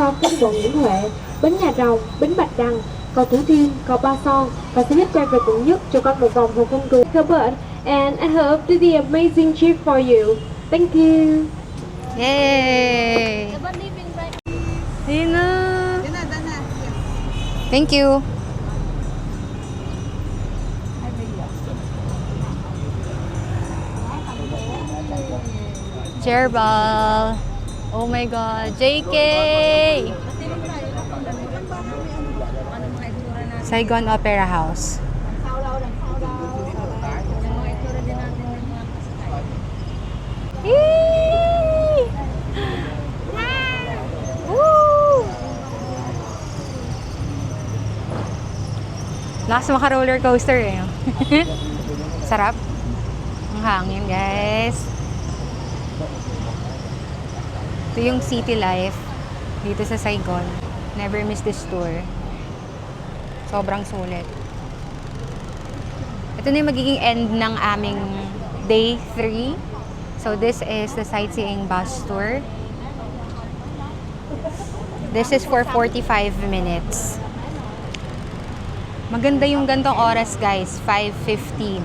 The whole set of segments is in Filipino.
Son, phố đi bộ Nguyễn Huệ, bến Nhà Rồng, bến Bạch Đằng, cầu Thủ Thiêm, cầu Ba Son và xe buýt ra về quận Nhất cho con một vòng Hồ Công Rùa. Herbert, and I hope to be amazing trip for you. Thank you. Yay! Ayun na. Thank you. Chairball. Oh my God. JK! Saigon Opera House. Yay! Woo! Lakas maka roller coaster eh. Sarap. Ang hangin, guys. Ito yung city life dito sa Saigon. Never miss this tour. Sobrang sulit. Ito na yung magiging end ng aming day 3. So this is the sightseeing bus tour. This is for 45 minutes. Maganda yung gantong oras, guys. 5:15.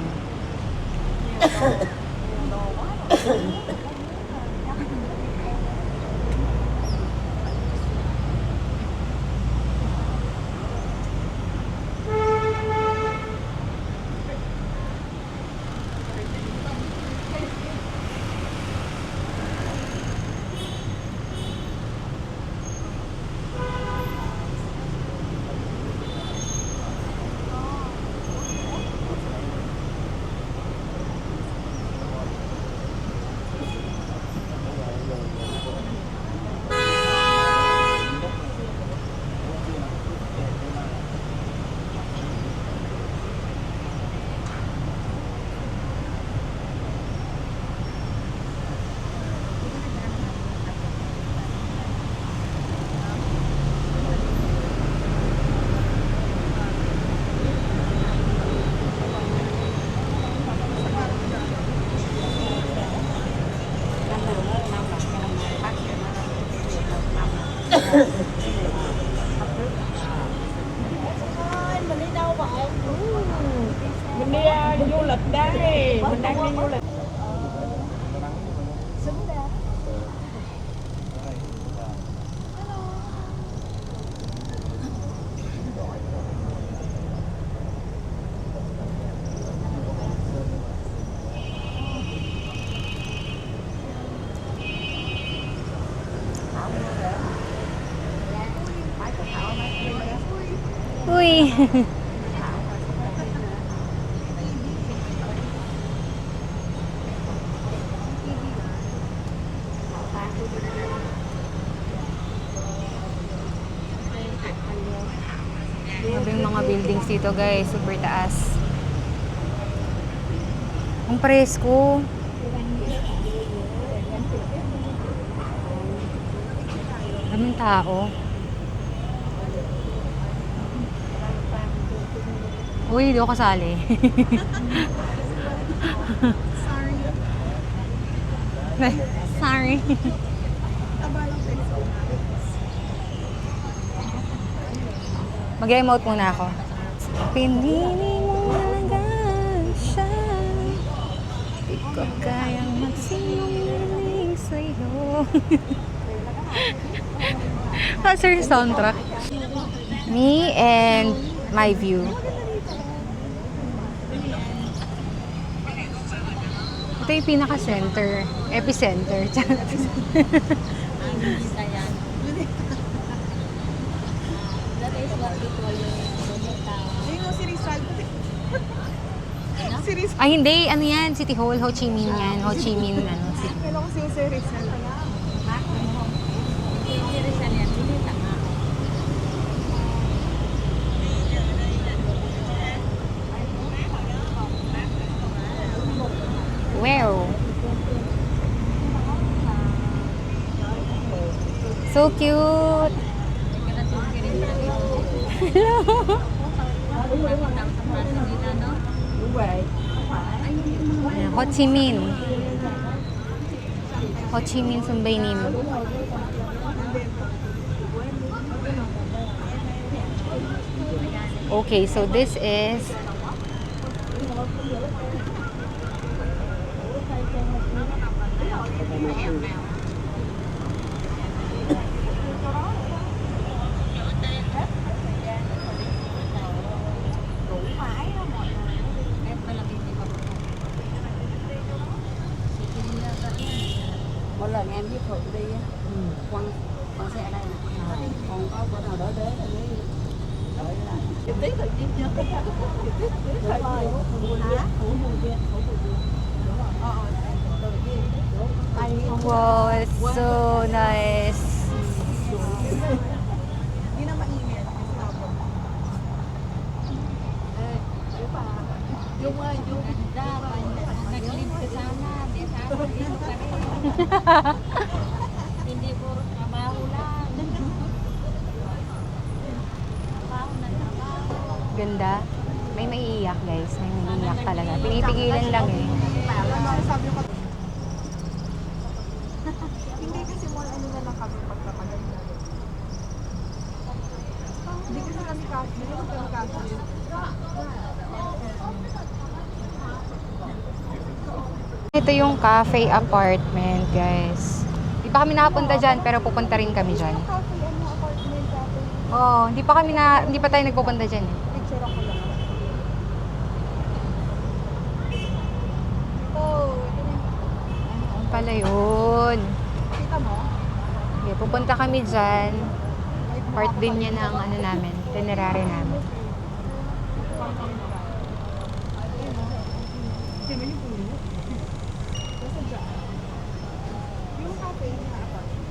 Mình đi đâu vậy? Mình đi du lịch đây. Mình đang đi du lịch. Uy! Grabe yung mga buildings dito, guys. Super taas. Ang presko. Daming tao. Uy, di ako kasali. Sorry. Mag-emote muna ako. Pinili mo lang siya. Di ko kayang magsinungaling sa'yo. That's her soundtrack. Me and my view. Ito yung pinaka-center. Epicenter. Ay, hindi. Ano yan? City Hall. Ho Chi Minh yan. Ho Chi Minh. Ano, City. Wow. So cute. Hello. Ho Chi Minh. Ho Chi Minh Sân Bay Nim. Okay, so this is Mỗi lần em với Phượng đi á, con xe đây nè. Còn có bữa nào đỡ đế thì mới đợi lại. Tiếp tiếp rồi tiếp chưa? Tiếp tiếp rồi. Hả? wow, it's so nice. Dung ơi, Dung ra nag-live ka sana. Di sana dito ka rin. Hindi puro trabaho lang. Trabaho na trabaho. Ganda. May maiiyak, guys. May maiiyak talaga. Pinipigilan lang eh. Hindi kasi mo ano na lang kami pagtatagal na. Hindi kasi kami kasi, hindi kami kasi. Ito yung cafe apartment, guys. Di pa kami nakapunta dyan, pero pupunta rin kami dyan. Cafe, ano, apartment dati. Oo, hindi pa tayo nagpupunta dyan eh. Picture ako lang. Oh, ito na. Ano pala yun? Kita mo? Okay, pupunta kami dyan. Part din yan ng ano namin, itinerary namin. Yung cafe na apartment.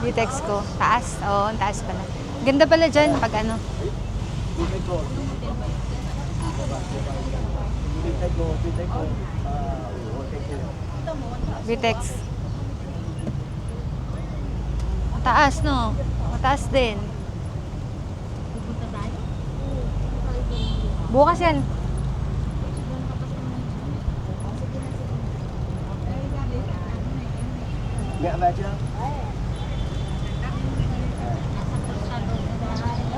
Yung text ko, taas. Oo, ang taas pala. Ganda pala dyan pag ano. Vitex. Taas, no? Mataas din. Bukas yan.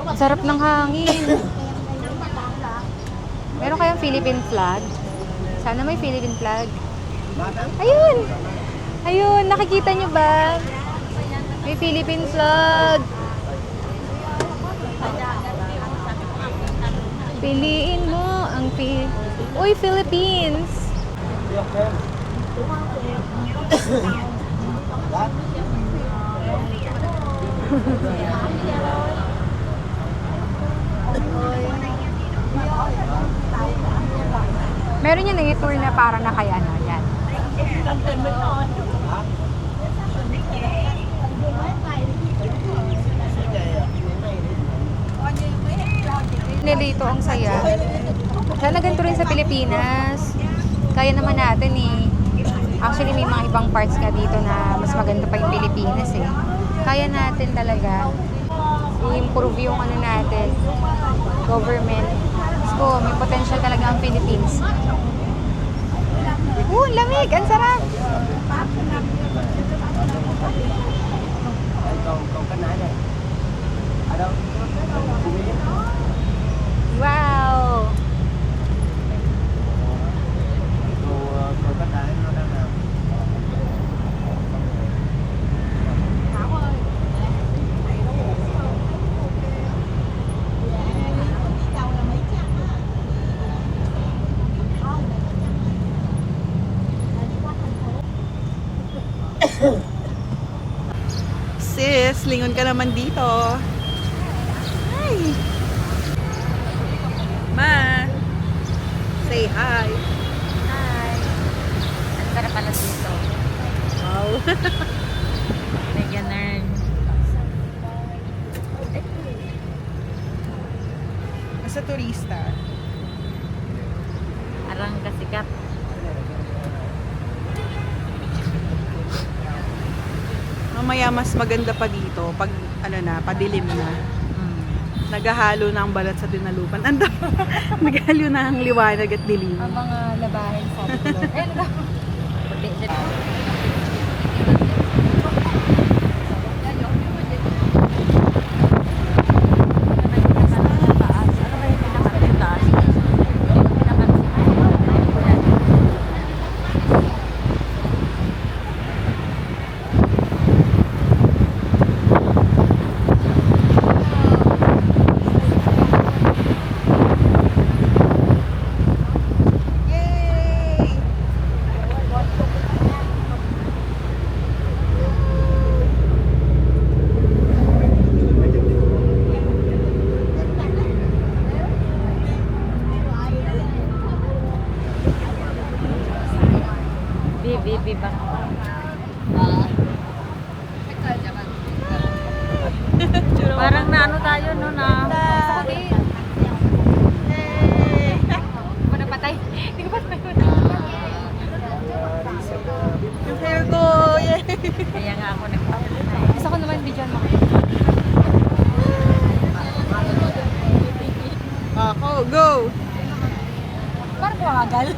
Ang sarap ng hangin. Meron kayang Philippine flag? Sana may Philippine flag. Ayun! Ayun, nakikita nyo ba? May Philippine flag. Piliin mo ang Uy, Philippines! Meron yan tour na para na kay ano, yan. Dito ang saya. Sana ganito rin sa Pilipinas. Kaya naman natin eh. Actually, may mga ibang parts ka dito na mas maganda pa yung Pilipinas eh. Kaya natin talaga i-improve yung ano natin, government. So, may potential talaga ang Philippines. Lamig! Ang sarap! Wow! Sis, lingon ka naman dito. Hi! Ma! Say hi! Hi! Ang sarap pala dito. Wow! May ganun. Nasa turista. Arang kasikat. Mamaya mas maganda pa dito pag ano na, padilim na. Naghahalo na ang balat sa dinalupan. Naghahalo na ang liwanag at dilim. Ang mga labahin. Sabi ko, Lord. Ayun ka. Puti siya. Bibi ba? Parang naano tayo no na. Ako napatay. Hindi ko pa tayo na. Yung hair ko. Yeah. Kaya nga ako nagpapatay. Gusto ko naman bidyan mo. Ako, go! Parang kumagal.